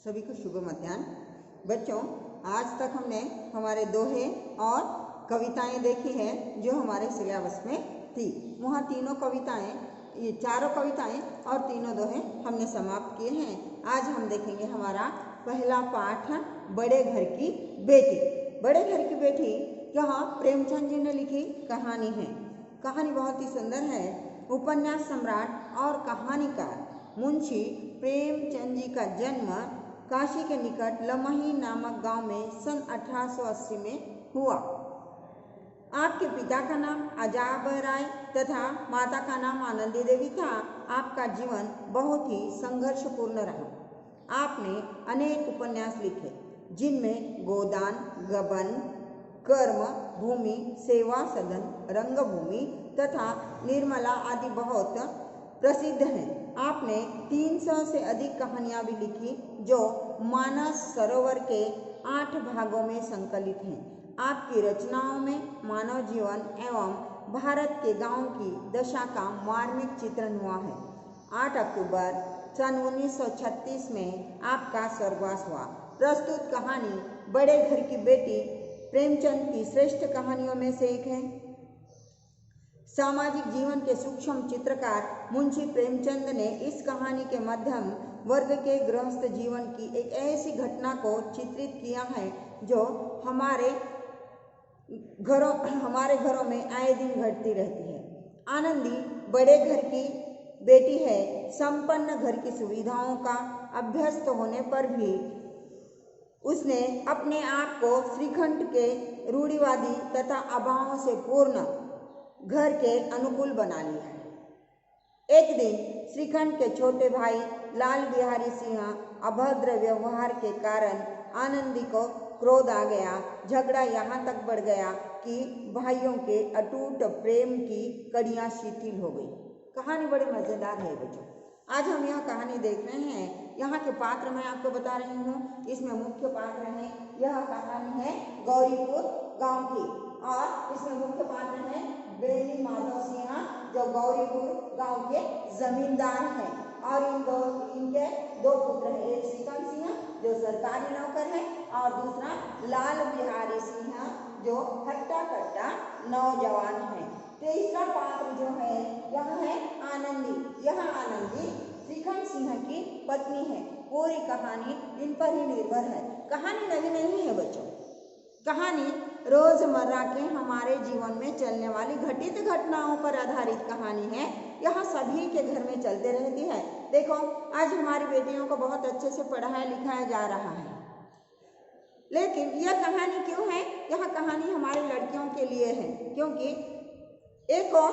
सभी को शुभ मध्याह्न। बच्चों, आज तक हमने हमारे दोहे और कविताएं देखी हैं जो हमारे सिलेबस में थी। वहाँ तीनों कविताएं, ये चारों कविताएं और तीनों दोहे हमने समाप्त किए हैं। आज हम देखेंगे हमारा पहला पाठ, बड़े घर की बेटी। बड़े घर की बेटी यहाँ प्रेमचंद जी ने लिखी कहानी है। कहानी बहुत ही सुंदर है। उपन्यास सम्राट और कहानीकार मुंशी प्रेमचंद जी का जन्म काशी के निकट लमही नामक गांव में सन 1880 में हुआ। आपके पिता का नाम अजाब राय तथा माता का नाम आनंदी देवी था। आपका जीवन बहुत ही संघर्षपूर्ण रहा। आपने अनेक उपन्यास लिखे जिनमें गोदान, गबन, कर्म भूमि, सेवा सदन, रंगभूमि तथा निर्मला आदि बहुत प्रसिद्ध हैं। आपने 300 से अधिक कहानियां भी लिखी जो मानस सरोवर के 8 भागों में संकलित हैं। आपकी रचनाओं में मानव जीवन एवं भारत के गांवों की दशा का मार्मिक चित्रण हुआ है। 8 अक्टूबर सन 1936 में आपका स्वर्गवास हुआ। प्रस्तुत कहानी बड़े घर की बेटी प्रेमचंद की श्रेष्ठ कहानियों में से एक है। सामाजिक जीवन के सूक्ष्म चित्रकार मुंशी प्रेमचंद ने इस कहानी के मध्यम वर्ग के गृहस्थ जीवन की एक ऐसी घटना को चित्रित किया है जो हमारे घरों में आए दिन घटती रहती है। आनंदी बड़े घर की बेटी है। संपन्न घर की सुविधाओं का अभ्यस्त होने पर भी उसने अपने आप को श्रीखंड के रूढ़िवादी तथा अभावों से पूर्ण घर के अनुकूल बना लिया। एक दिन श्रीखंड के छोटे भाई लाल बिहारी सिंह अभद्र व्यवहार के कारण आनंदी को क्रोध आ गया। झगड़ा यहाँ तक बढ़ गया कि भाइयों के अटूट प्रेम की कड़ियाँ शिथिल हो गई। कहानी बड़ी मजेदार है बच्चों। आज हम यह कहानी देख रहे हैं। यहाँ के पात्र मैं आपको बता रही हूँ। इसमें मुख्य पात्र है, यह कहानी है गौरीपुर गांव की और इसमें मुख्य पात्र है बेनी माधव सिंह जो गौरीपुर गांव के जमींदार हैं और इनके 2 पुत्र हैं। एक श्रीकांत सिंह जो सरकारी नौकर है और दूसरा लाल बिहारी सिंह जो हट्टा कट्टा नौजवान है। तीसरा पात्र जो है यह है आनंदी। यह आनंदी श्रीखंड सिंह की पत्नी है। पूरी कहानी इन पर ही निर्भर है। कहानी नई नहीं है बच्चों। कहानी रोजमर्रा के हमारे जीवन में चलने वाली घटित घटनाओं पर आधारित कहानी है। यह सभी के घर में चलते रहती है। देखो, आज हमारी बेटियों को बहुत अच्छे से पढ़ाया लिखाया जा रहा है, लेकिन यह कहानी क्यों है? यह कहानी हमारी लड़कियों के लिए है, क्योंकि एक और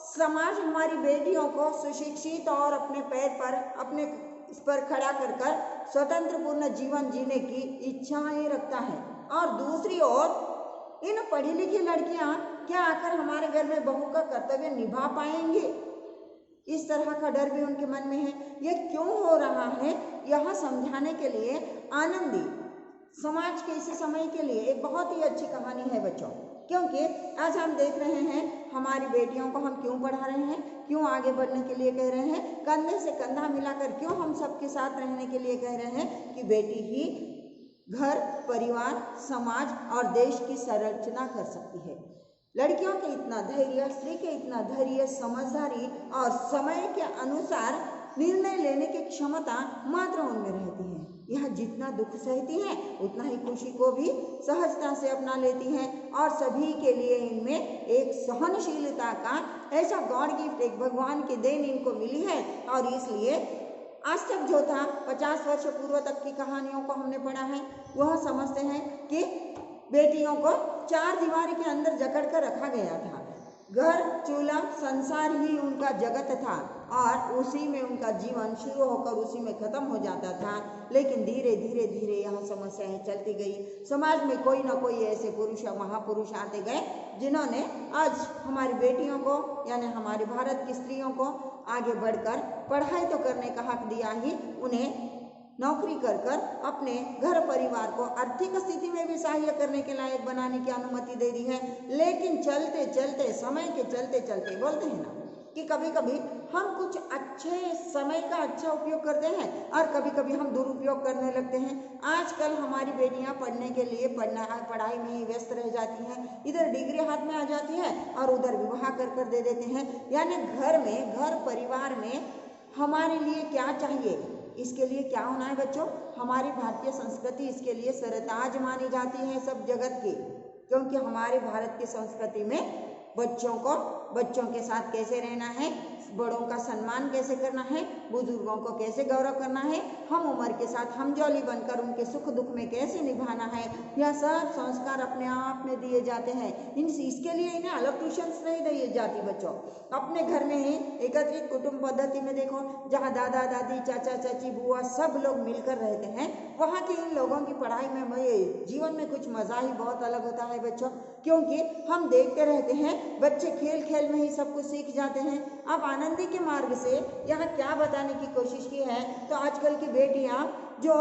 समाज हमारी बेटियों को सुशिक्षित और अपने पैर पर अपने इस पर खड़ा कर स्वतंत्र पूर्ण जीवन जीने की इच्छाएं रखता है, और दूसरी ओर इन पढ़ी लिखी लड़कियां क्या आकर हमारे घर में बहू का कर्तव्य निभा पाएंगे, इस तरह का डर भी उनके मन में है। यह क्यों हो रहा है, यह समझाने के लिए आनंदी समाज के इस समय के लिए एक बहुत ही अच्छी कहानी है बच्चों। क्योंकि आज हम देख रहे हैं हमारी बेटियों को हम क्यों पढ़ा रहे हैं, क्यों आगे बढ़ने के लिए कह रहे हैं, कंधे से कंधा मिलाकर क्यों हम सबके साथ रहने के लिए कह रहे हैं कि बेटी ही घर, परिवार, समाज और देश की संरचना कर सकती है। लड़कियों के इतना धैर्य, स्त्री के इतना धैर्य, समझदारी और समय के अनुसार निर्णय लेने की क्षमता मात्र उनमें रहती है। यह जितना दुख सहती हैं उतना ही खुशी को भी सहजता से अपना लेती हैं, और सभी के लिए इनमें एक सहनशीलता का ऐसा गॉड गिफ्ट, एक भगवान की देन इनको मिली है। और इसलिए आज तक जो था 50 वर्ष पूर्व तक की कहानियों को हमने पढ़ा है, वह समझते हैं कि बेटियों को 4 दीवारी के अंदर जकड़ कर रखा गया था। घर, चूल्हा, संसार ही उनका जगत था और उसी में उनका जीवन शुरू होकर उसी में खत्म हो जाता था। लेकिन धीरे धीरे धीरे यह समस्याएं चलती गई। समाज में कोई ना कोई ऐसे पुरुष या महापुरुष आते गए जिन्होंने आज हमारी बेटियों को यानी हमारे भारत की स्त्रियों को आगे बढ़कर पढ़ाई तो करने का हक दिया ही, उन्हें नौकरी कर अपने घर परिवार को आर्थिक स्थिति में भी सहाय्य करने के लायक बनाने की अनुमति दे दी है। लेकिन चलते चलते, समय के चलते चलते, बोलते हैं ना, कि कभी कभी हम कुछ अच्छे समय का अच्छा उपयोग करते हैं और कभी कभी हम दुरुपयोग करने लगते हैं। आजकल हमारी बेटियां पढ़ने के लिए पढ़ाई में ही व्यस्त रह जाती हैं, इधर डिग्री हाथ में आ जाती है और उधर विवाह कर दे देते हैं। यानी घर परिवार में हमारे लिए क्या चाहिए, इसके लिए क्या होना है बच्चों, हमारी भारतीय संस्कृति इसके लिए सरताज मानी जाती है सब जगत की, क्योंकि हमारे भारत की संस्कृति में बच्चों के साथ कैसे रहना है, बड़ों का सम्मान कैसे करना है, बुजुर्गों को कैसे गौरव करना है, हम उम्र के साथ हमजोली बनकर उनके सुख दुख में कैसे निभाना है, यह सब संस्कार अपने आप में दिए जाते हैं। इसके लिए इन्हें अलग ट्यूशन्स नहीं दिए जाती बच्चों। अपने घर में ही एकत्रित कुटुंब पद्धति में देखो, जहाँ दादा दादी चाचा चाची बुआ सब लोग मिलकर रहते हैं, वहाँ के इन लोगों की पढ़ाई में जीवन में कुछ मज़ा ही बहुत अलग होता है बच्चों, क्योंकि हम देखते रहते हैं बच्चे खेल खेल में ही सब कुछ सीख जाते हैं। अब आनंदी के मार्ग से यहाँ क्या बताने की कोशिश की है, तो आजकल की बेटियाँ जो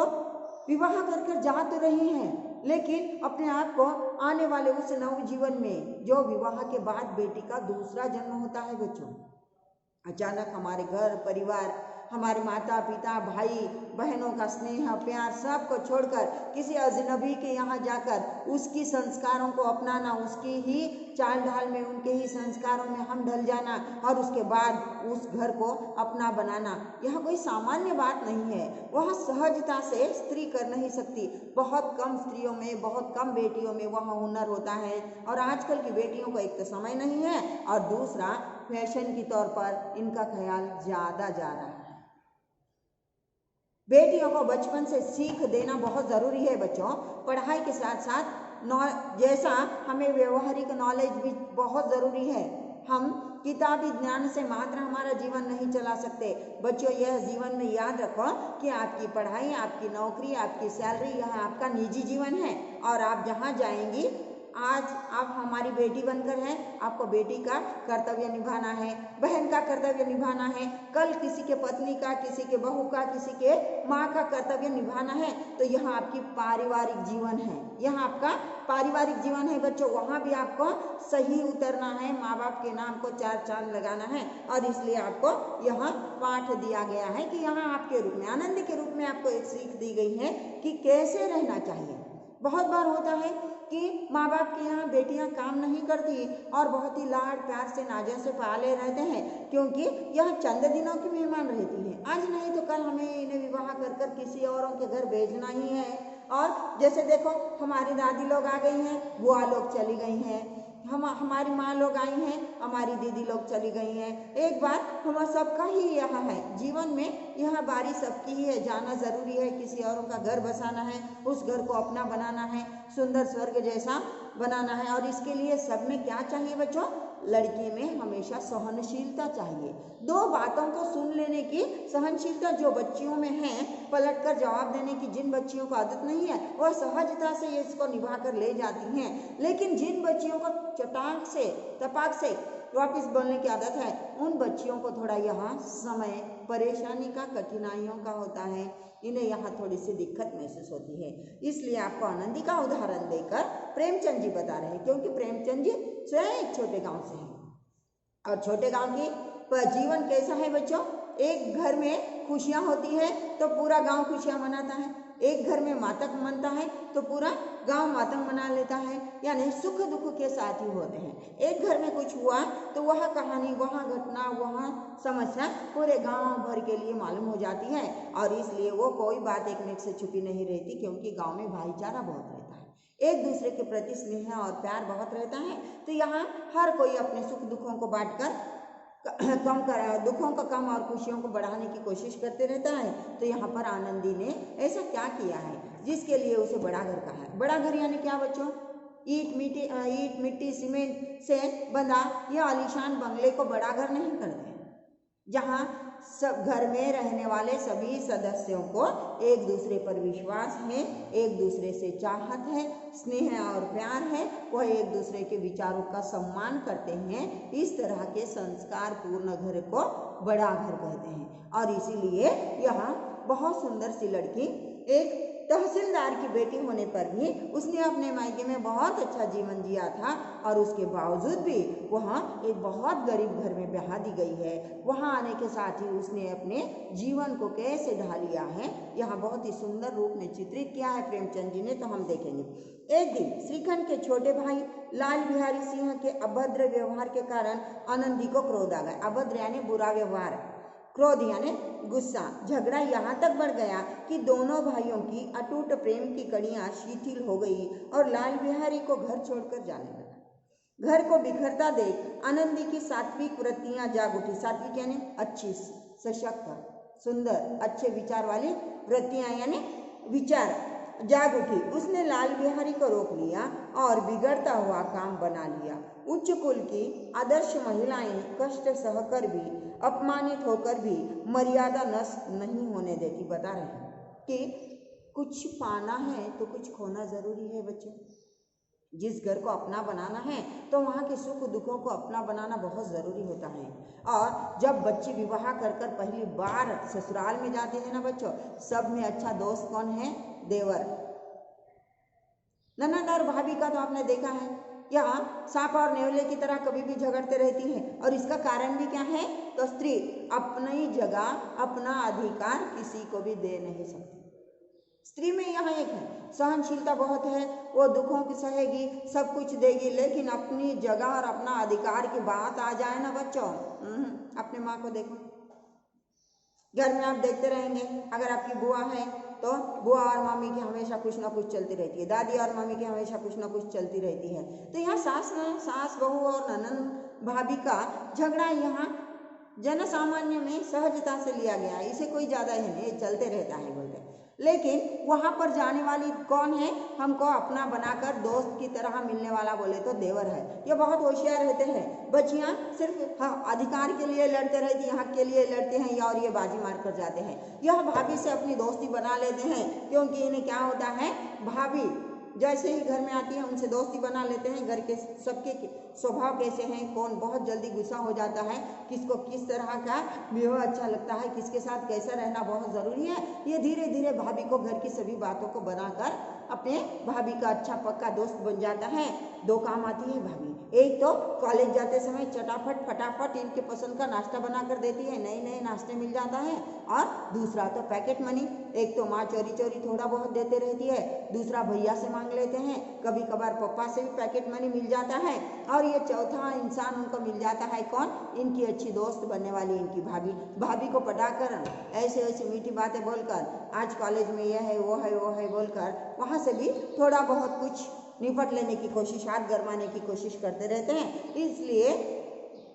विवाह कर जा तो रही हैं, लेकिन अपने आप को आने वाले उस नव जीवन में जो विवाह के बाद बेटी का दूसरा जन्म होता है बच्चों, अचानक हमारे घर परिवार, हमारे माता पिता भाई बहनों का स्नेह प्यार सबको छोड़कर किसी अजनबी के यहाँ जाकर उसकी संस्कारों को अपनाना, उसकी ही चाल ढाल में उनके ही संस्कारों में हम ढल जाना और उसके बाद उस घर को अपना बनाना, यह कोई सामान्य बात नहीं है। वह सहजता से स्त्री कर नहीं सकती। बहुत कम स्त्रियों में, बहुत कम बेटियों में वह हुनर होता है। और आजकल की बेटियों को एक तो समय नहीं है और दूसरा फैशन के तौर पर इनका ख्याल ज़्यादा जा रहा है। बेटियों को बचपन से सीख देना बहुत ज़रूरी है बच्चों। पढ़ाई के साथ साथ जैसा हमें व्यवहारिक नॉलेज भी बहुत ज़रूरी है। हम किताबी ज्ञान से मात्र हमारा जीवन नहीं चला सकते बच्चों। यह जीवन में याद रखो कि आपकी पढ़ाई, आपकी नौकरी, आपकी सैलरी, यह आपका निजी जीवन है और आप जहाँ जाएंगी, आज आप हमारी बेटी बनकर हैं, आपको बेटी का कर्तव्य निभाना है, बहन का कर्तव्य निभाना है, कल किसी के पत्नी का, किसी के बहू का, किसी के माँ का कर्तव्य निभाना है। तो यह आपकी पारिवारिक जीवन है, यह आपका पारिवारिक जीवन है बच्चों। वहाँ भी आपको सही उतरना है, माँ बाप के नाम को चार चांद लगाना है और इसलिए आपको यह पाठ दिया गया है कि यहाँ आपके रूप में, आनंद के रूप में आपको एक सीख दी गई है कि कैसे रहना चाहिए। बहुत बार होता है कि माँ बाप के यहाँ बेटियाँ काम नहीं करती और बहुत ही लाड प्यार से नाजों से पाले रहते हैं, क्योंकि यह चंद दिनों की मेहमान रहती है। आज नहीं तो कल हमें इन्हें विवाह कर किसी औरों के घर भेजना ही है। और जैसे देखो हमारी दादी लोग आ गई हैं, बुआ लोग चली गई हैं, हमारी माँ लोग आई हैं, हमारी दीदी लोग चली गई हैं। एक बार हम सबका ही यहाँ है, जीवन में यह बारी सबकी ही है। जाना ज़रूरी है, किसी औरों का घर बसाना है, उस घर को अपना बनाना है, सुंदर स्वर्ग जैसा बनाना है। और इसके लिए सब में क्या चाहिए बच्चों? लड़की में हमेशा सहनशीलता चाहिए। दो बातों को सुन लेने की सहनशीलता जो बच्चियों में है, पलटकर जवाब देने की जिन बच्चियों को आदत नहीं है, वह सहजता से इसको निभा कर ले जाती हैं। लेकिन जिन बच्चियों को चटाक से तपाक से वापस बोलने की आदत है, उन बच्चियों को थोड़ा यहाँ समय परेशानी का, कठिनाइयों का होता है, इन्हें यहाँ थोड़ी सी दिक्कत महसूस होती है। इसलिए आपको आनंदी का उदाहरण देकर प्रेमचंद जी बता रहे हैं, क्योंकि प्रेमचंद जी स्वयं एक छोटे गांव से हैं। और छोटे गांव की जीवन कैसा है बच्चों? एक घर में खुशियाँ होती है तो पूरा गांव खुशियाँ मनाता है, एक घर में मातम मनता है तो पूरा गांव मातम मना लेता है, यानी सुख दुख के साथ ही होते हैं। एक घर में कुछ हुआ तो वह कहानी, वह घटना, वह समस्या पूरे गांव भर के लिए मालूम हो जाती है और इसलिए वो कोई बात एक में से छुपी नहीं रहती, क्योंकि गांव में भाईचारा बहुत रहता है, एक दूसरे के प्रति स्नेह और प्यार बहुत रहता है। तो यहाँ हर कोई अपने सुख दुखों को बांटकर दुखों का कम और खुशियों को बढ़ाने की कोशिश करते रहता है। तो यहाँ पर आनंदी ने ऐसा क्या किया है जिसके लिए उसे बड़ा घर कहा है? बड़ा घर यानी क्या बच्चों? ईट मिट्टी सीमेंट से बंधा या आलीशान बंगले को बड़ा घर नहीं करते, जहाँ सब घर में रहने वाले सभी सदस्यों को एक दूसरे पर विश्वास है, एक दूसरे से चाहत है, स्नेह और प्यार है, वह एक दूसरे के विचारों का सम्मान करते हैं। इस तरह के संस्कार पूर्ण घर को बड़ा घर कहते हैं। और इसीलिए यहाँ बहुत सुंदर सी लड़की एक तहसीलदार की बेटी होने पर भी उसने अपने मायके में बहुत अच्छा जीवन जिया था और उसके बावजूद भी वहाँ एक बहुत गरीब घर में ब्याह दी गई है। वहाँ आने के साथ ही उसने अपने जीवन को कैसे ढा लिया है यहाँ बहुत ही सुंदर रूप में चित्रित किया है प्रेमचंद जी ने। तो हम देखेंगे, एक दिन श्रीखंड के छोटे भाई लाल बिहारी सिंह के अभद्र व्यवहार के कारण आनंदी को क्रोध आ गया। अभद्र यानी बुरा व्यवहार, क्रोध यानी गुस्सा। झगड़ा यहाँ तक बढ़ गया कि दोनों भाइयों की अटूट प्रेम की कड़ियाँ शिथिल हो गई और लाल बिहारी को घर छोड़कर जाने लगा। घर को बिखरता देख आनंदी की सात्विक वृत्तियाँ जाग उठी। सात्विक यानी अच्छी, सशक्त, सुंदर, अच्छे विचार वाली वृत्तियाँ यानी विचार जाग उठी। उसने लाल बिहारी को रोक लिया और बिगड़ता हुआ काम बना लिया। उच्च कुल की आदर्श महिलाएं कष्ट सहकर भी, अपमानित होकर भी मर्यादा नष्ट नहीं होने देती। बता रहे हैं कि कुछ पाना है तो कुछ खोना जरूरी है बच्चों। जिस घर को अपना बनाना है तो वहाँ के सुख दुखों को अपना बनाना बहुत ज़रूरी होता है। और जब बच्चे विवाह कर कर पहली बार ससुराल में जाते हैं ना बच्चों, सब में अच्छा दोस्त कौन है? देवर। ननद और भाभी का तो आपने देखा है, यहाँ सांप और नेवले की तरह कभी भी झगड़ते रहती है। और इसका कारण भी क्या है? तो स्त्री अपनी जगह, अपना अधिकार किसी को भी दे नहीं सकती। स्त्री में यहाँ एक है, सहनशीलता बहुत है, वो दुखों की सहेगी, सब कुछ देगी, लेकिन अपनी जगह और अपना अधिकार की बात आ जाए ना बच्चों, अपने माँ को देखो, घर में आप देखते रहेंगे, अगर आपकी बुआ है तो बुआ और मम्मी की हमेशा कुछ ना कुछ चलती रहती है, दादी और मम्मी की हमेशा कुछ ना कुछ चलती रहती है। तो यहाँ सास बहू और ननद भाभी का झगड़ा यहाँ जन सामान्य में सहजता से लिया गया है, इसे कोई ज़्यादा है नहीं, चलते रहता है बोलते। लेकिन वहाँ पर जाने वाली कौन है? हमको अपना बनाकर दोस्त की तरह मिलने वाला बोले तो देवर है। ये बहुत होशियार रहते हैं। बच्चियाँ सिर्फ अधिकार के लिए लड़ते रहती, हक के लिए लड़ते हैं और ये बाजी मार कर जाते हैं। यह भाभी से अपनी दोस्ती बना लेते हैं, क्योंकि इन्हें क्या होता है, भाभी जैसे ही घर में आती है उनसे दोस्ती बना लेते हैं। घर के सबके स्वभाव कैसे हैं, कौन बहुत जल्दी गुस्सा हो जाता है, किसको किस तरह का व्यवहार अच्छा लगता है, किसके साथ कैसा रहना बहुत ज़रूरी है, ये धीरे धीरे भाभी को घर की सभी बातों को बनाकर अपने भाभी का अच्छा पक्का दोस्त बन जाता है। दो काम आती है भाभी, एक तो कॉलेज जाते समय फटाफट इनके पसंद का नाश्ता बना कर देती है, नए नए नाश्ते मिल जाता है। और दूसरा तो पैकेट मनी, एक तो माँ चोरी चोरी थोड़ा बहुत देते रहती है, दूसरा भैया से मांग लेते हैं, कभी कभार पप्पा से भी पैकेट मनी मिल जाता है। और ये चौथा इंसान उनको मिल जाता है, कौन? इनकी अच्छी दोस्त बनने वाली इनकी भाभी। भाभी को पटाकर ऐसे ऐसे मीठी बातें बोलकर, आज कॉलेज में यह है वो है बोलकर वहाँ से भी थोड़ा बहुत कुछ निपट लेने की कोशिश, हाथ गरमाने की कोशिश करते रहते हैं। इसलिए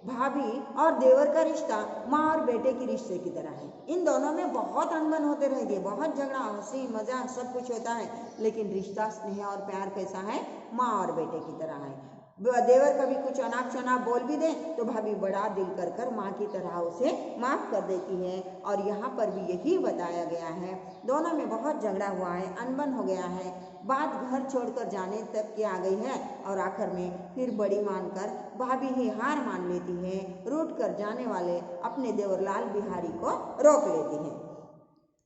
भाभी और देवर का रिश्ता माँ और बेटे के रिश्ते की तरह है। इन दोनों में बहुत अनबन होते रहती है, बहुत झगड़ा, हंसी मजाक सब कुछ होता है, लेकिन रिश्ता, स्नेह और प्यार कैसा है? माँ और बेटे की तरह है। देवर कभी कुछ अनाप शनाप बोल भी दे तो भाभी बड़ा दिल कर कर माँ की तरह उसे माफ कर देती है। और यहाँ पर भी यही बताया गया है, दोनों में बहुत झगड़ा हुआ है, अनबन हो गया है, बात घर छोड़कर जाने तक की आ गई है। और आखिर में फिर बड़ी मानकर भाभी ही हार मान लेती है, रूठ कर जाने वाले अपने देवर लाल बिहारी को रोक लेती है।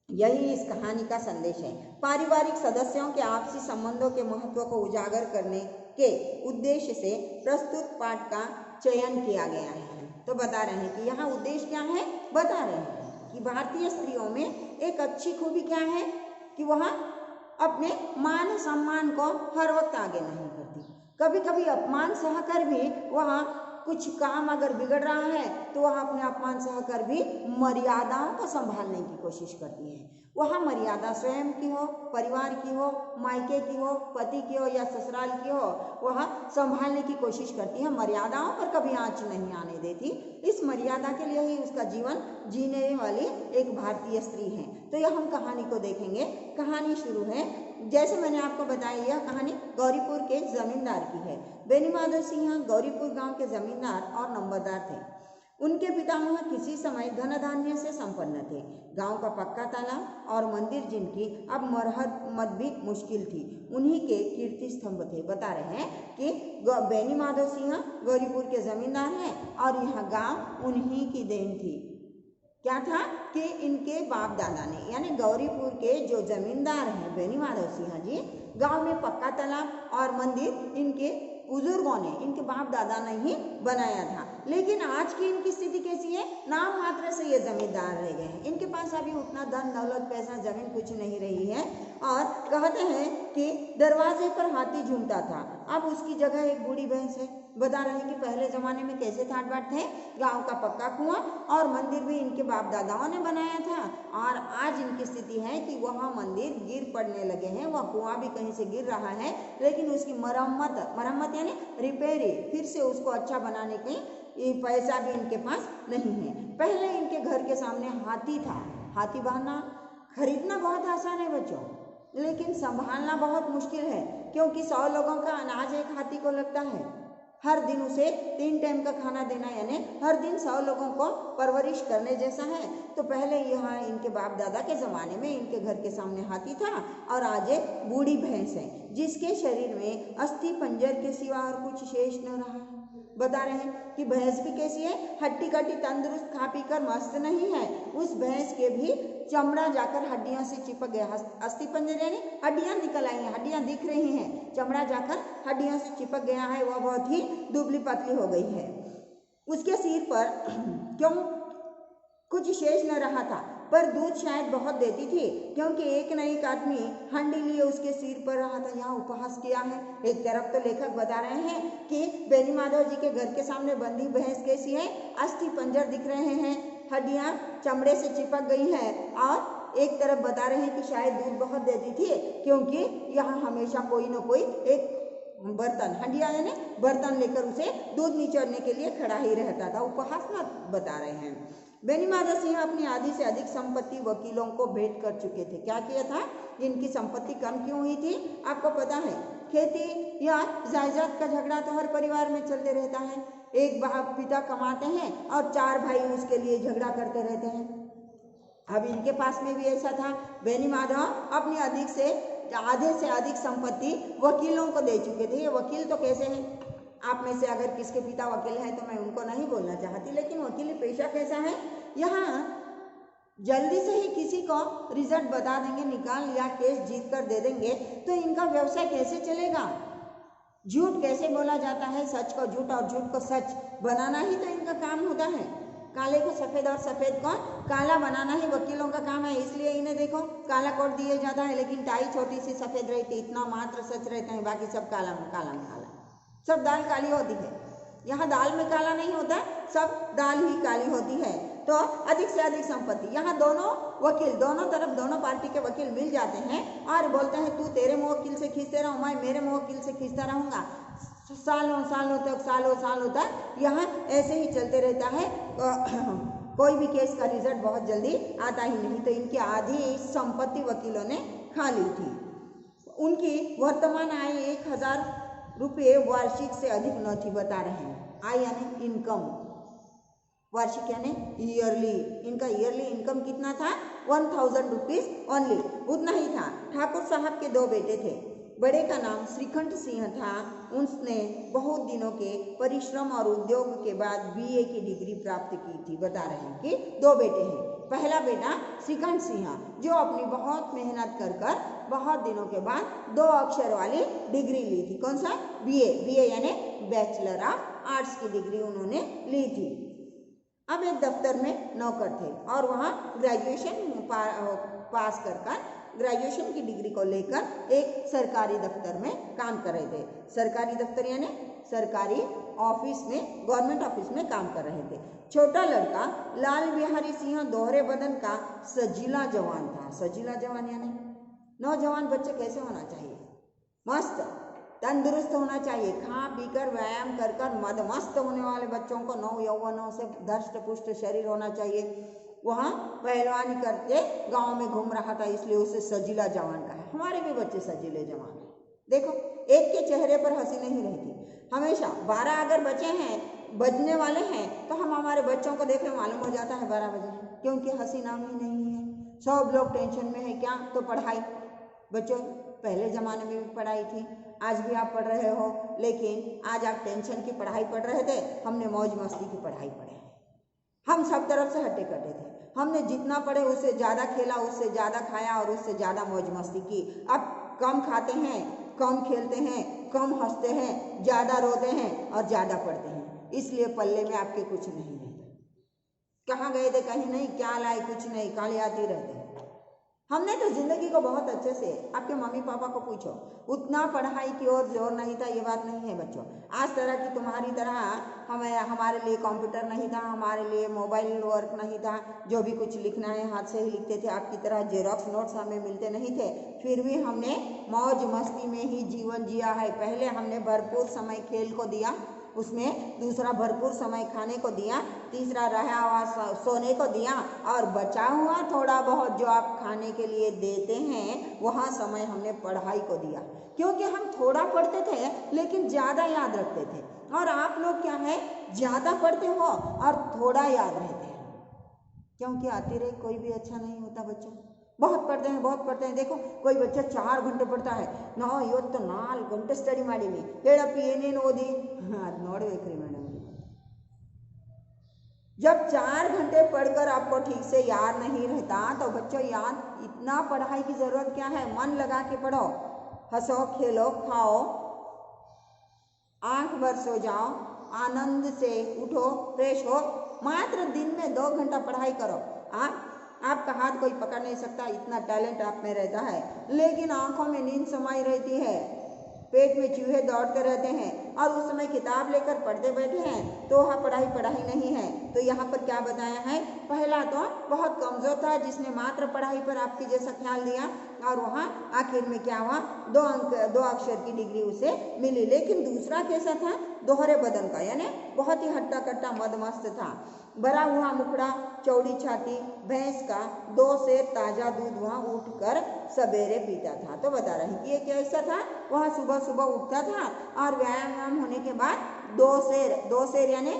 यही इस कहानी का संदेश है। पारिवारिक सदस्यों के आपसी संबंधों के महत्व को उजागर करने के उद्देश्य से प्रस्तुत पाठ का चयन किया गया है। तो बता रहे हैं कि यहाँ उद्देश्य क्या है, बता रहे हैं कि भारतीय स्त्रियों में एक अच्छी खूबी क्या है कि वह अपने मान सम्मान को हर वक्त आगे नहीं करती। कभी कभी अपमान सहकर भी वह कुछ काम अगर बिगड़ रहा है तो वह अपने अपमान सहकर भी मर्यादाओं को संभालने की कोशिश करती है। वह मर्यादा स्वयं की हो, परिवार की हो, मायके की हो, पति की हो या ससुराल की हो, वह संभालने की कोशिश करती है। मर्यादाओं पर कभी आंच नहीं आने देती। इस मर्यादा के लिए ही उसका जीवन जीने वाली एक भारतीय स्त्री है। तो यह हम कहानी को देखेंगे। कहानी शुरू है, जैसे मैंने आपको बताया, यह कहानी गौरीपुर के जमींदार की है। बेनीमाधव सिंह गौरीपुर गांव के जमींदार और नंबरदार थे। उनके पितामह किसी समय धन धान्य से संपन्न थे। गांव का पक्का तालाब और मंदिर, जिनकी अब मरम्मत भी मुश्किल थी, उन्हीं के कीर्ति स्तंभ थे। बता रहे हैं कि बेनीमाधव सिंह गौरीपुर के जमींदार हैं और यह गांव उन्हीं की देन थी। क्या था? कि इनके बाप दादा ने यानी गौरीपुर के जो जमींदार हैं बेनी माधव सिंह जी, गांव में पक्का तालाब और मंदिर इनके बुजुर्गों ने, इनके बाप दादा ने ही बनाया था। लेकिन आज की इनकी स्थिति कैसी है? नाम मात्र से ये जमींदार रह गए हैं। इनके पास अभी उतना धन दौलत पैसा जमीन कुछ नहीं रही है। और कहते हैं कि दरवाजे पर हाथी झूमता था, अब उसकी जगह एक बूढ़ी भैंस है। बता रहे हैं कि पहले जमाने में कैसे ठाट बाट थे, गांव का पक्का कुआं और मंदिर भी इनके बाप दादाओं ने बनाया था। और आज इनकी स्थिति है कि वह मंदिर गिर पड़ने लगे हैं, वह कुआं भी कहीं से गिर रहा है, लेकिन उसकी मरम्मत यानी रिपेयरिंग, फिर से उसको अच्छा बनाने की पैसा भी इनके पास नहीं है। पहले इनके घर के सामने हाथी था। हाथी बहाना खरीदना बहुत आसान है बच्चों, लेकिन संभालना बहुत मुश्किल है, क्योंकि 100 लोगों का अनाज एक हाथी को लगता है। हर दिन उसे 3 टाइम का खाना देना, यानी हर दिन 100 लोगों को परवरिश करने जैसा है। तो पहले यहाँ इनके बाप दादा के ज़माने में इनके घर के सामने हाथी था और आज एक बूढ़ी भैंस है, जिसके शरीर में अस्थि पंजर के सिवा और कुछ शेष न रहा है। बता रहे हैं कि भैंस भी कैसी है, हट्टी कट्टी तंदुरुस्त खा पी कर मस्त नहीं है। उस भैंस के भी चमड़ा जाकर हड्डियों से चिपक गया। अस्थि पंजर यानी हड्डियां निकल आई हैं, हड्डियां दिख रही हैं, चमड़ा जाकर हड्डियों से चिपक गया है, वह बहुत ही दुबली पतली हो गई है। उसके सिर पर क्यों कुछ शेष न रहा था, पर दूध शायद बहुत देती थी, क्योंकि एक न एक आदमी हांडी लिए उसके सिर पर रहा था। यहाँ उपहास किया है। एक तरफ तो लेखक बता रहे हैं कि बेनी माधव जी के घर के सामने बंधी भैंस कैसी है, अस्थि पंजर दिख रहे हैं, हड्डियां चमड़े से चिपक गई है, और एक तरफ बता रहे हैं कि शायद दूध बहुत देती थी, क्योंकि यहाँ हमेशा कोई न कोई एक बर्तन, हंडिया यानी बर्तन लेकर उसे दूध निचोड़ने के लिए खड़ा ही रहता था। उपहास मत बता रहे हैं। बेनी माधव सिंह अपनी आधी से अधिक संपत्ति वकीलों को भेंट कर चुके थे। क्या किया था? इनकी संपत्ति कम क्यों हुई थी? आपको पता है, खेती या जायदाद का झगड़ा तो हर परिवार में चलते रहता है। एक बाप पिता कमाते हैं और 4 भाई उसके लिए झगड़ा करते रहते हैं। अब इनके पास में भी ऐसा था। बेनी माधव अपनी आधे से अधिक संपत्ति वकीलों को दे चुके थे। ये वकील तो कैसे हैं? आप में से अगर किसके पिता वकील हैं तो मैं उनको नहीं बोलना चाहती, लेकिन वकीली पेशा कैसा है? यहाँ जल्दी से ही किसी को रिजल्ट बता देंगे, निकाल या केस जीत कर दे देंगे, तो इनका व्यवसाय कैसे चलेगा? झूठ कैसे बोला जाता है, सच को झूठ और झूठ को सच बनाना ही तो इनका काम होता है। काले को सफ़ेद और सफ़ेद को काला बनाना ही वकीलों का काम है। इसलिए इन्हें देखो काला कोट दिया जाता है, लेकिन टाई छोटी सी सफ़ेद रहती, इतना मात्र सच रहता है, बाकी सब काला में काला, सब दाल काली होती है। यहाँ दाल में काला नहीं होता, सब दाल ही काली होती है। तो अधिक से अधिक संपत्ति, यहाँ दोनों वकील, दोनों तरफ दोनों पार्टी के वकील मिल जाते हैं और बोलते हैं तू तेरे मुवक्किल से खींचते रहो, मैं मेरे मुवक्किल से खींचता रहूँगा। सालों तक यहाँ ऐसे ही चलते रहता है। कोई भी केस का रिजल्ट बहुत जल्दी आता ही नहीं। तो इनकी आधी संपत्ति वकीलों ने खा ली थी। उनकी वर्तमान आय 1000 रुपये वार्षिक से अधिक न थी, बता रहे हैं। आय यानी इनकम, वार्षिक यानी ईयरली। इनका ईयरली इनकम कितना था? 1000 रुपीज ओनली, उतना ही था। ठाकुर साहब के 2 बेटे थे। बड़े का नाम श्रीकंठ सिंह था। उसने बहुत दिनों के परिश्रम और उद्योग के बाद BA की डिग्री प्राप्त की थी। बता रहे हैं कि 2 बेटे हैं। पहला बेटा श्रीकंठ सिंह, जो अपनी बहुत मेहनत कर बहुत दिनों के बाद 2 अक्षर वाली डिग्री ली थी। कौन सा? BA यानी बैचलर ऑफ आर्ट्स की डिग्री उन्होंने ली थी। अब एक दफ्तर में नौकर थे और वहाँ ग्रेजुएशन पास कर ग्रेजुएशन की डिग्री को लेकर एक सरकारी दफ्तर में काम कर रहे थे। सरकारी दफ्तर यानी सरकारी ऑफिस में, गवर्नमेंट ऑफिस में काम कर रहे थे। छोटा लड़का लाल बिहारी सिंह दोहरे बदन का सजीला जवान था। सजीला जवान यानी नौजवान बच्चे कैसे होना चाहिए? मस्त तंदुरुस्त होना चाहिए, खा पीकर व्यायाम कर मदमस्त होने वाले बच्चों को, नौ यौवनों से धष्ट पुष्ट शरीर होना चाहिए। वहाँ पहलवानी करके गांव में घूम रहा था, इसलिए उसे सजीला जवान कहा। हमारे भी बच्चे सजीले जवान हैं। देखो एक के चेहरे पर हंसी नहीं रहती हमेशा। 12 अगर बचे हैं, बजने वाले हैं, तो हम हमारे बच्चों को देख रहे मालूम हो जाता है 12 बजे हैं, क्योंकि हंसी नाम ही नहीं है। सब लोग टेंशन में है। क्या? तो पढ़ाई। बच्चों पहले ज़माने में भी पढ़ाई थी, आज भी आप पढ़ रहे हो, लेकिन आज आप टेंशन की पढ़ाई पढ़ रहे थे, हमने मौज मस्ती की पढ़ाई पढ़े। हम सब तरफ से हट्टे कट्टे थे। हमने जितना पढ़े उससे ज़्यादा खेला, उससे ज़्यादा खाया और उससे ज़्यादा मौज मस्ती की। अब कम खाते हैं, कम खेलते हैं, कम हंसते हैं, ज़्यादा रोते हैं और ज़्यादा पढ़ते हैं, इसलिए पल्ले में आपके कुछ नहीं रहता। कहाँ गए थे? कहीं नहीं। क्या लाए? कुछ नहीं, खाली आते रहते हैं। हमने तो जिंदगी को बहुत अच्छे से, आपके मम्मी पापा को पूछो, उतना पढ़ाई की ओर जोर नहीं था, ये बात नहीं है बच्चों। आज तरह की तुम्हारी तरह हमारे लिए कंप्यूटर नहीं था, हमारे लिए मोबाइल वर्क नहीं था, जो भी कुछ लिखना है हाथ से ही लिखते थे। आपकी तरह जेरॉक्स नोट्स हमें मिलते नहीं थे, फिर भी हमने मौज मस्ती में ही जीवन जिया है। पहले हमने भरपूर समय खेल को दिया, उसमें दूसरा भरपूर समय खाने को दिया, तीसरा रहा हुआ सोने को दिया, और बचा हुआ थोड़ा बहुत जो आप खाने के लिए देते हैं वहाँ समय हमने पढ़ाई को दिया। क्योंकि हम थोड़ा पढ़ते थे लेकिन ज़्यादा याद रखते थे, और आप लोग क्या है, ज़्यादा पढ़ते हो और थोड़ा याद रहते हैं। क्योंकि अतिरेक कोई भी अच्छा नहीं होता बच्चों। बहुत पढ़ते हैं, बहुत पढ़ते हैं। देखो कोई बच्चा 4 घंटे पढ़ता है, ನಾ ಇವತ್ತು 4 ಗಂಟೆ ಸ್ಟಡಿ ಮಾಡೀನಿ, ಹೇಳಪ್ಪಿ ಏನೇನು ಓದಿ? ಅದು ನೋಡ್ಬೇಕ್ರಿ ಮೇಡಮ್। जब 4 घंटे पढ़कर आपको ठीक से याद नहीं रहता तो बच्चों याद, इतना पढ़ाई की जरूरत क्या है? मन लगा के पढ़ो, हंसो, खेलो, खाओ, आंख भर सो जाओ, आनंद से उठो, फ्रेश हो। मात्र दिन में 2 घंटा पढ़ाई करो। आपका हाथ कोई पकड़ नहीं सकता, इतना टैलेंट आप में रहता है, लेकिन आंखों में नींद समाई रहती है, पेट में चूहे दौड़ते रहते हैं, और उस समय किताब लेकर पढ़ते बैठे हैं तो वह पढ़ाई नहीं है। तो यहाँ पर क्या बताया है? पहला तो बहुत कमजोर था, जिसने मात्र पढ़ाई पर आपके जैसा ख्याल दिया, और वहाँ आखिर में क्या हुआ? 2 अक्षर की डिग्री उसे मिली। लेकिन दूसरा कैसा था? दोहरे बदन का, यानी बहुत ही हट्टा कट्टा मदमस्त था। भरा हुआ मुखड़ा, चौड़ी छाती, भैंस का 2 सेर ताजा दूध वहाँ उठकर सवेरे पीता था। तो बता रहे कि ये कैसा था? वहाँ सुबह सुबह उठता था और व्यायाम होने के बाद 2 सेर यानी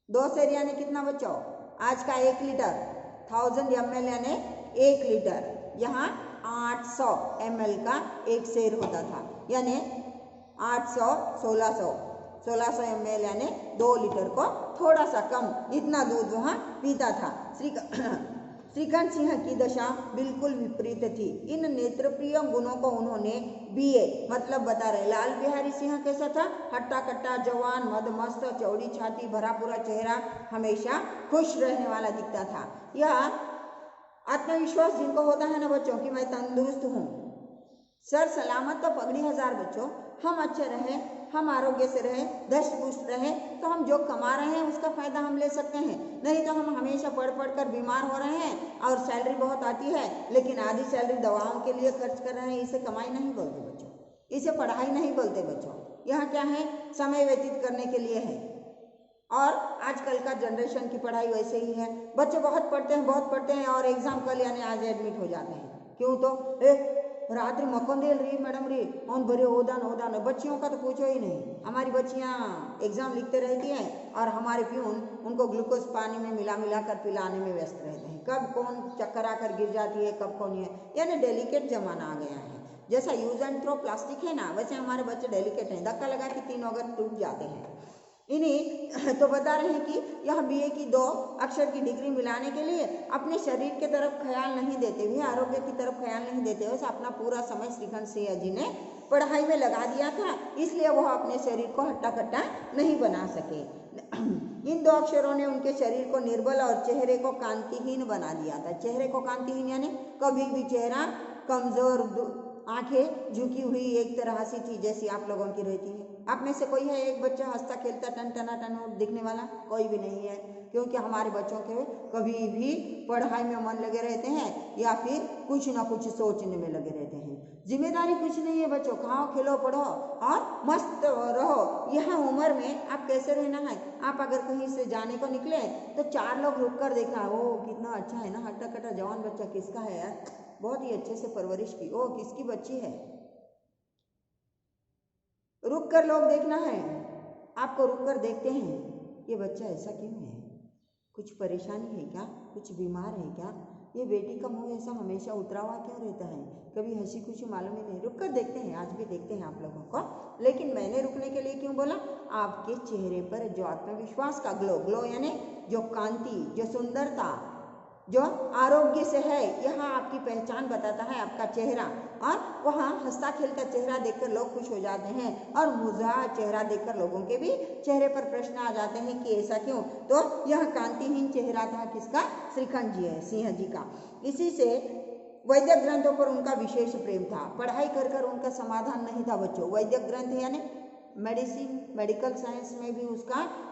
2 सेर यानी कितना बच्चों? आज का 1 लीटर, 1000 ml यानी 1 लीटर। यहाँ 800 ml का 1 सेर होता था, यानी 800 1600 ml यानी 2 लीटर को थोड़ा सा कम, इतना दूध वहाँ पीता था। श्रीकांत सिंह की दशा बिल्कुल विपरीत थी। इन नेत्रप्रिय गुणों को उन्होंने बीए मतलब बता रहे। लाल बिहारी सिंह कैसा था? हट्टा कट्टा, जवान, मदमस्त, चौड़ी छाती, भरा पूरा चेहरा, हमेशा खुश रहने वाला दिखता था। यह आत्मविश्वास जिनको होता है ना बच्चों कि मैं तंदुरुस्त हूँ, सर सलामत तो पगड़ी हजार बच्चों, हम अच्छे रहें, हम आरोग्य से रहें, दष्ट पुष्ट रहें, तो हम जो कमा रहे हैं उसका फायदा हम ले सकते हैं। नहीं तो हम हमेशा पढ़ कर बीमार हो रहे हैं और सैलरी बहुत आती है, लेकिन आधी सैलरी दवाओं के लिए खर्च कर रहे हैं। इसे कमाई नहीं बोलते बच्चों, इसे पढ़ाई नहीं बोलते बच्चों। यह क्या है? समय व्यतीत करने के लिए है। और आजकल का जनरेशन की पढ़ाई वैसे ही है, बच्चे बहुत पढ़ते हैं और एग्जाम कल यानी आज एडमिट हो जाते हैं। क्यों? तो रात्रि मक्कोंदेल रही मैडम री और बड़े ओदान। बच्चियों का तो पूछो ही नहीं। हमारी बच्चियाँ एग्जाम लिखते रहती हैं और हमारे प्यून उनको ग्लूकोज पानी में मिला कर पिलाने में व्यस्त रहते हैं। कब कौन चक्कर आकर गिर जाती है, कब कौन है, यानी डेलिकेट जमाना आ गया है। जैसा यूज एंड थ्रो प्लास्टिक है ना, वैसे हमारे बच्चे डेलिकेट हैं, धक्का लगा के 3 अगर टूट जाते हैं। इन्हीं तो बता रहे हैं कि यह बीए की 2 अक्षर की डिग्री मिलाने के लिए अपने शरीर के तरफ ख्याल नहीं देते हुए, आरोग्य की तरफ ख्याल नहीं देते हुए अपना पूरा समय श्रीकांत सिंह जी ने पढ़ाई में लगा दिया था, इसलिए वह अपने शरीर को हट्टा कट्टा नहीं बना सके। इन 2 अक्षरों ने उनके शरीर को निर्बल और चेहरे को कांतिहीन बना दिया था। चेहरे को कांतिहीन यानी कभी भी चेहरा कमजोर, आंखें झुकी हुई एक तरह सी थी जैसी आप लोगों की रहती है। आप में से कोई है एक बच्चा हंसता खेलता टन दिखने वाला? कोई भी नहीं है, क्योंकि हमारे बच्चों के कभी भी पढ़ाई में मन लगे रहते हैं या फिर कुछ ना कुछ सोचने में लगे रहते हैं। जिम्मेदारी कुछ नहीं है बच्चों, खाओ, खेलो, पढ़ो और मस्त रहो। यह उम्र में आप कैसे रहना है? आप अगर कहीं से जाने को निकले तो 4 लोग रुक कर देखना, ओ कितना अच्छा है ना, हट्टा कट्टा जवान बच्चा, किसका है यार, बहुत ही अच्छे से परवरिश की, ओ किसकी बच्ची है। रुक कर लोग देखना है, आपको रुक कर देखते हैं, ये बच्चा ऐसा क्यों है, कुछ परेशानी है क्या, कुछ बीमार है क्या, ये बेटी का मुंह ऐसा हमेशा उतरा हुआ क्यों रहता है, कभी हंसी खुशी मालूम ही नहीं। रुक कर देखते हैं, आज भी देखते हैं आप लोगों को। लेकिन मैंने रुकने के लिए क्यों बोला, आपके चेहरे पर जो आत्मविश्वास का ग्लो, ग्लो यानी जो कांति, जो सुंदरता, जो आरोग्य से है, यहाँ आपकी पहचान बताता है आपका चेहरा। और वहाँ हंसता खेलता चेहरा देखकर लोग खुश हो जाते हैं, और मुर्झा चेहरा देखकर लोगों के भी चेहरे पर प्रश्न आ जाते हैं कि ऐसा क्यों। तो यह कांतिहीन चेहरा था किसका, श्रीखंड जी है, सिंह जी का। इसी से वैदिक ग्रंथों पर उनका विशेष प्रेम था। पढ़ाई कर कर उनका समाधान नहीं था बच्चों। वैदिक ग्रंथ यानी मेडिसिन, मेडिकल साइंस में भी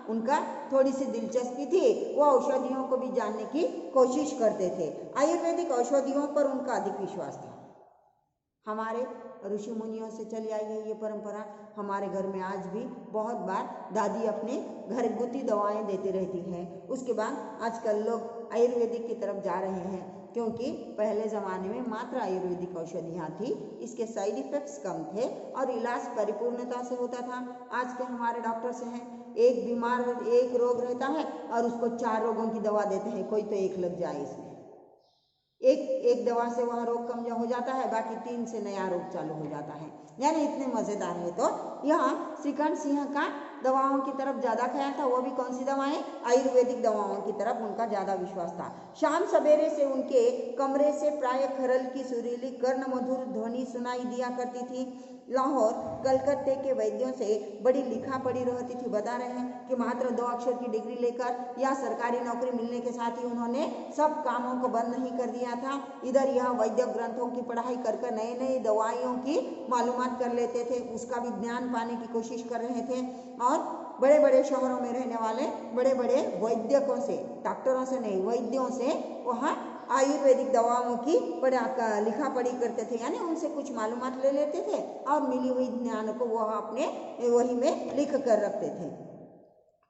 उनका थोड़ी सी दिलचस्पी थी। वो औषधियों को भी जानने की कोशिश करते थे। आयुर्वेदिक औषधियों पर उनका अधिक विश्वास था। हमारे ऋषि मुनियों से चली आई है ये परंपरा। हमारे घर में आज भी बहुत बार दादी अपने घरगुती दवाएं देती रहती हैं। उसके बाद आजकल लोग आयुर्वेदिक की तरफ जा रहे हैं, क्योंकि पहले ज़माने में मात्र आयुर्वेदिक औषधियाँ थी, इसके साइड इफ़ेक्ट्स कम थे और इलाज परिपूर्णता से होता था। आज के हमारे डॉक्टर्स हैं, एक बीमार एक रोग रहता है और उसको 4 रोगों की दवा देते हैं, कोई तो एक लग जाए इसमें। एक दवा से वह रोग कम हो जाता है, बाकी 3 से नया रोग चालू हो जाता है, यानी इतने मज़ेदार है। तो यहाँ श्रीखंड सिंह का दवाओं की तरफ ज़्यादा ख्याल था। वो भी कौन सी दवाएं, आयुर्वेदिक दवाओं की तरफ उनका ज़्यादा विश्वास था। शाम सवेरे से उनके कमरे से प्राय खरल की सुरीली कर्ण मधुर ध्वनि सुनाई दिया करती थी। लाहौर कलकत्ते के वैद्यों से बड़ी लिखा पड़ी रहती थी। बता रहे हैं कि मात्र 2 अक्षर की डिग्री लेकर या सरकारी नौकरी मिलने के साथ ही उन्होंने सब कामों को बंद नहीं कर दिया था। इधर यहाँ वैद्य ग्रंथों की पढ़ाई कर नई नई दवाइयों की मालूमात कर लेते थे, उसका भी ज्ञान पाने की कोशिश कर रहे थे। और बड़े बड़े शहरों में रहने वाले बड़े बड़े वैद्यकों से, डॉक्टरों से नहीं, वैद्यों से वहाँ आयुर्वेदिक दवाओं की लिखा पढ़ी करते थे, यानी उनसे कुछ मालूमात ले लेते थे और मिली हुई ज्ञान को वह अपने वही में लिख कर रखते थे।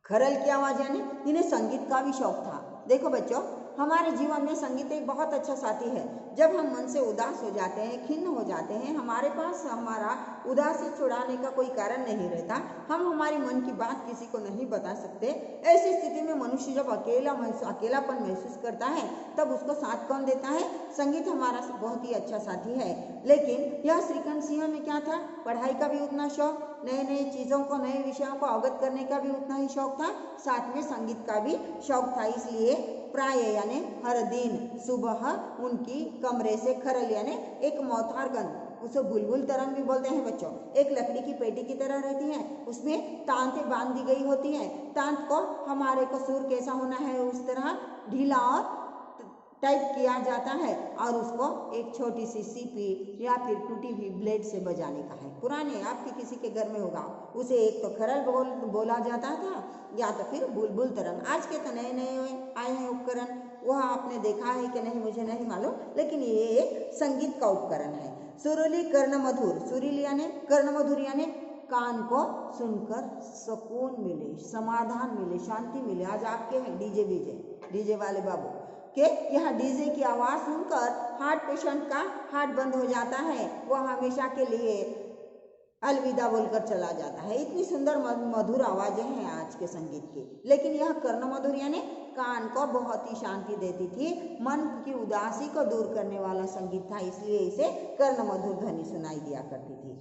खरल की आवाज़ यानी इन्हें संगीत का भी शौक था। देखो बच्चों, हमारे जीवन में संगीत एक बहुत अच्छा साथी है। जब हम मन से उदास हो जाते हैं, खिन्न हो जाते हैं, हमारे पास हमारा उदासी छुड़ाने का कोई कारण नहीं रहता, हम हमारी मन की बात किसी को नहीं बता सकते, ऐसी स्थिति में मनुष्य जब अकेलापन महसूस करता है, तब उसको साथ कौन देता है? संगीत हमारा बहुत ही अच्छा साथी है। लेकिन यह श्रीखंड सिंह में क्या था? पढ़ाई का भी उतना शौक, नए नए चीज़ों को, नए विषयों को अवगत करने का भी उतना ही शौक था, साथ में संगीत का भी शौक था। इसलिए प्राय यानी हर दिन सुबह उनकी कमरे से खरल यानी एक मौथार गंध, उसे बुलबुल तरंग भी बोलते हैं बच्चों, एक लकड़ी की पेटी की तरह रहती है, उसमें तांतें बांध दी गई होती हैं। तांत को हमारे को सुर कैसा होना है उस तरह ढीला और टाइप किया जाता है और उसको एक छोटी सी सीपी या फिर टूटी हुई ब्लेड से बजाने का है। पुराने आपके किसी के घर में होगा, उसे एक तो खरल बोला जाता था या तो फिर बुलबुल तरंग। आज के तो नए नए आए हैं उपकरण, वह आपने देखा है कि नहीं मुझे नहीं मालूम, लेकिन ये एक संगीत का उपकरण है। सुरीली कर्ण मधुर, सुरीली यानी कर्ण मधुर यानी कान को सुनकर सुकून मिले, समाधान मिले, शांति मिले। आज आपके हैं डीजे वाले बाबू कि यह डीजे की आवाज़ सुनकर हार्ट पेशेंट का हार्ट बंद हो जाता है, वह हमेशा के लिए अलविदा बोलकर चला जाता है। इतनी सुंदर मधुर आवाज़ें हैं आज के संगीत की। लेकिन यह कर्ण मधुर यानी कान को बहुत ही शांति देती थी, मन की उदासी को दूर करने वाला संगीत था, इसलिए इसे कर्ण मधुर ध्वनि सुनाई दिया करती थी।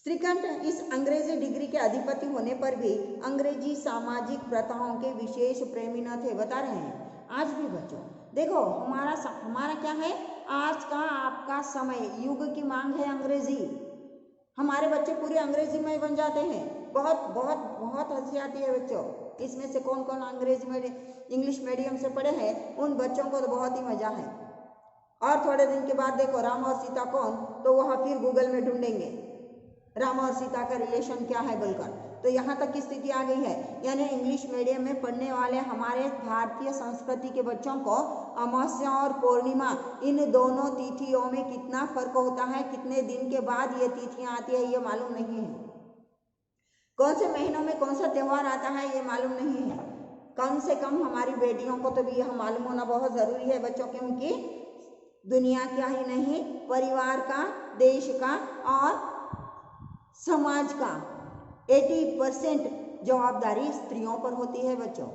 श्रीखंड इस अंग्रेजी डिग्री के अधिपति होने पर भी अंग्रेजी सामाजिक प्रथाओं के विशेष प्रेमी न थे। बता रहे हैं आज भी बच्चों, देखो हमारा क्या है, आज का आपका समय, युग की मांग है अंग्रेजी। हमारे बच्चे पूरे अंग्रेजी में बन जाते हैं, बहुत बहुत बहुत हंसी आती है बच्चों। इसमें से कौन कौन इंग्लिश मीडियम से पढ़े हैं, उन बच्चों को तो बहुत ही मजा है। और थोड़े दिन के बाद देखो राम और सीता कौन, तो वह फिर गूगल में ढूंढेंगे राम और सीता का रिलेशन क्या है बोलकर। तो यहाँ तक की स्थिति आ गई है, यानी इंग्लिश मीडियम में पढ़ने वाले हमारे भारतीय संस्कृति के बच्चों को अमावस्या और पूर्णिमा, इन दोनों तिथियों में कितना फर्क होता है, कितने दिन के बाद ये तिथियाँ आती है, ये मालूम नहीं है। कौन से महीनों में कौन सा त्यौहार आता है, ये मालूम नहीं है। कम से कम हमारी बेटियों को तो भी यह मालूम होना बहुत ज़रूरी है बच्चों, क्योंकि दुनिया क्या ही नहीं, परिवार का, देश का और समाज का 80% जवाबदारी स्त्रियों पर होती है बच्चों।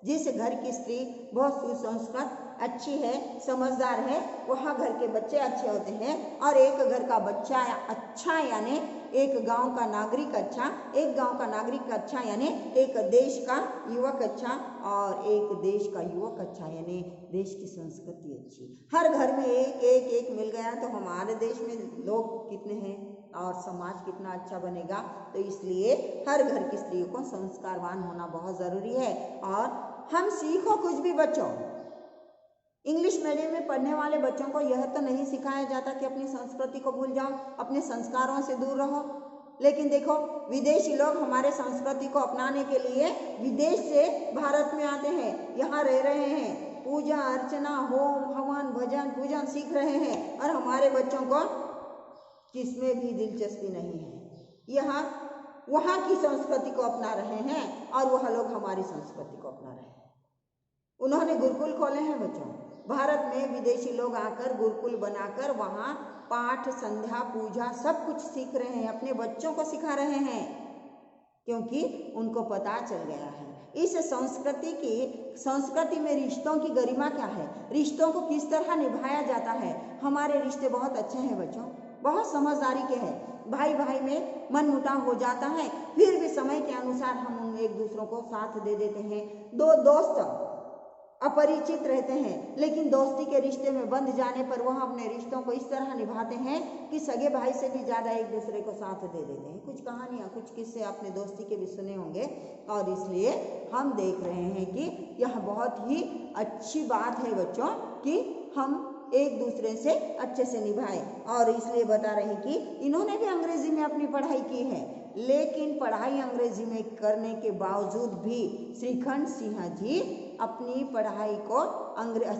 जिस घर की स्त्री बहुत सुसंस्कृत अच्छी है, समझदार है, वहाँ घर के बच्चे अच्छे होते हैं। और एक घर का बच्चा अच्छा यानी एक गांव का नागरिक अच्छा, एक गांव का नागरिक अच्छा यानी एक देश का युवक अच्छा, और एक देश का युवक अच्छा यानी देश की संस्कृति अच्छी। हर घर में एक मिल गया तो हमारे देश में लोग कितने हैं और समाज कितना अच्छा बनेगा। तो इसलिए हर घर की स्त्री को संस्कारवान होना बहुत ज़रूरी है। और हम सीखो कुछ भी बच्चों, इंग्लिश मीडियम में पढ़ने वाले बच्चों को यह तो नहीं सिखाया जाता कि अपनी संस्कृति को भूल जाओ, अपने संस्कारों से दूर रहो। लेकिन देखो विदेशी लोग हमारे संस्कृति को अपनाने के लिए विदेश से भारत में आते हैं, यहाँ रह रहे हैं, पूजा अर्चना होम हवन भजन पूजन सीख रहे हैं, और हमारे बच्चों को किसमें भी दिलचस्पी नहीं है। यहाँ वहाँ की संस्कृति को अपना रहे हैं और वह लोग हमारी संस्कृति को अपना रहे हैं। उन्होंने गुरुकुल खोले हैं बच्चों, भारत में विदेशी लोग आकर गुरुकुल बनाकर वहाँ पाठ संध्या पूजा सब कुछ सीख रहे हैं, अपने बच्चों को सिखा रहे हैं, क्योंकि उनको पता चल गया है इस संस्कृति में रिश्तों की गरिमा क्या है, रिश्तों को किस तरह निभाया जाता है। हमारे रिश्ते बहुत अच्छे हैं बच्चों, बहुत समझदारी के हैं। भाई भाई में मनमुटाव हो जाता है, फिर भी समय के अनुसार हम एक दूसरों को साथ दे देते हैं। दो दोस्त अपरिचित रहते हैं, लेकिन दोस्ती के रिश्ते में बंध जाने पर वह अपने रिश्तों को इस तरह निभाते हैं कि सगे भाई से भी ज़्यादा एक दूसरे को साथ दे देते हैं। कुछ कहानियाँ कुछ किस्से आपने दोस्ती के भी सुने होंगे, और इसलिए हम देख रहे हैं कि यह बहुत ही अच्छी बात है बच्चों कि हम एक दूसरे से अच्छे से निभाएं। और इसलिए बता रहे हैं कि इन्होंने भी अंग्रेजी में अपनी पढ़ाई की है, लेकिन पढ़ाई अंग्रेजी में करने के बावजूद भी श्रीखंड सिंह जी अपनी पढ़ाई को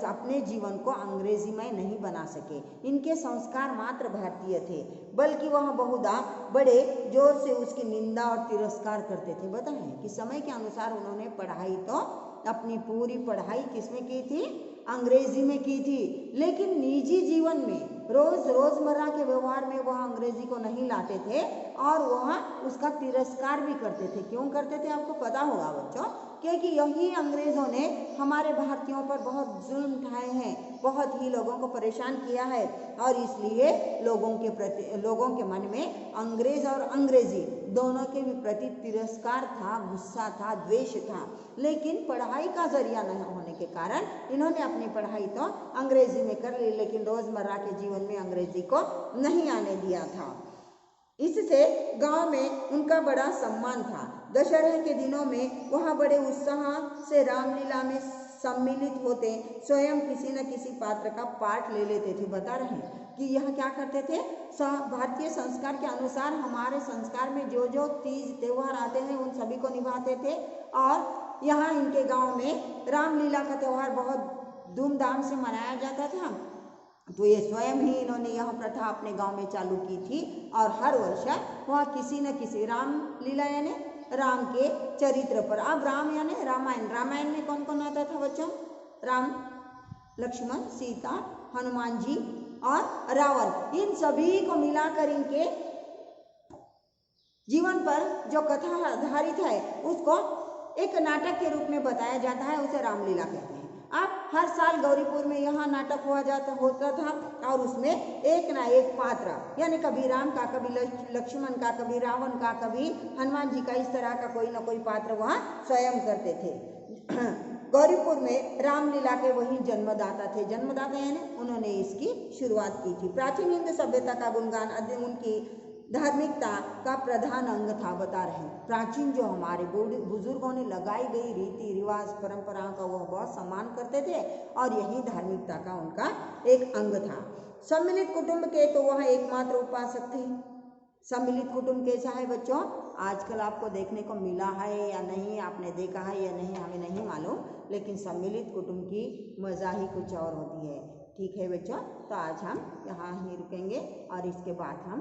अपने जीवन को अंग्रेजी में नहीं बना सके। इनके संस्कार मात्र भारतीय थे, बल्कि वह बहुधा बड़े जोर से उसकी निंदा और तिरस्कार करते थे। बताएं कि समय के अनुसार उन्होंने पढ़ाई तो अपनी पूरी पढ़ाई किसमें की थी, अंग्रेजी में की थी, लेकिन निजी जीवन में रोजमर्रा के व्यवहार में वह अंग्रेजी को नहीं लाते थे और वह उसका तिरस्कार भी करते थे। क्यों करते थे आपको पता होगा बच्चों, क्योंकि यही अंग्रेजों ने हमारे भारतीयों पर बहुत जुल्म उठाए हैं, बहुत ही लोगों को परेशान किया है, और इसलिए लोगों के मन में अंग्रेज और अंग्रेजी दोनों के भी प्रति तिरस्कार था, गुस्सा था, द्वेष था। लेकिन पढ़ाई का जरिया न होने के कारण इन्होंने अपनी पढ़ाई तो अंग्रेजी में कर ली, लेकिन रोजमर्रा के जीवन में अंग्रेजी को नहीं आने दिया था। इससे गांव में उनका बड़ा सम्मान था। दशहरे के दिनों में वह बड़े उत्साह से रामलीला में सम्मिलित होते, स्वयं किसी न किसी पात्र का पाठ ले लेते थे। बता रहे हैं कि यह क्या करते थे, भारतीय संस्कार के अनुसार हमारे संस्कार में जो जो तीज त्योहार आते हैं उन सभी को निभाते थे। और यहाँ इनके गांव में रामलीला का त्यौहार बहुत धूमधाम से मनाया जाता था। तो ये स्वयं ही इन्होंने यह प्रथा अपने गांव में चालू की थी, और हर वर्ष वह किसी न किसी रामलीला यानी राम के चरित्र पर, अब राम यानी रामायण में कौन कौन आता था बच्चों, राम लक्ष्मण सीता हनुमान जी और रावण, इन सभी को मिलाकर इनके जीवन पर जो कथा आधारित है उसको एक नाटक के रूप में बताया जाता है, उसे रामलीला कहते हैं। अब हर साल गौरीपुर में यहाँ नाटक होता था, और उसमें एक ना एक पात्र यानी कभी राम का, कभी लक्ष्मण का, कभी रावण का, कभी हनुमान जी का, इस तरह का कोई ना कोई पात्र वहाँ स्वयं करते थे। गौरीपुर में रामलीला के वही जन्मदाता यानी उन्होंने इसकी शुरुआत की थी। प्राचीन हिंदू सभ्यता का गुणगान उनकी धार्मिकता का प्रधान अंग था। बता रहे हैं प्राचीन जो हमारे बुजुर्गों ने लगाई गई रीति रिवाज परंपराओं का वह बहुत सम्मान करते थे, और यही धार्मिकता का उनका एक अंग था। सम्मिलित कुटुंब के तो वह एकमात्र उपासक थे। सम्मिलित कुटुंब कैसा है बच्चों, आजकल आपको देखने को मिला है या नहीं, आपने देखा है या नहीं हमें नहीं मालूम, लेकिन सम्मिलित कुटुंब की मजा ही कुछ और होती है। ठीक है बच्चों, तो आज हम यहाँ ही रुकेंगे और इसके बाद हम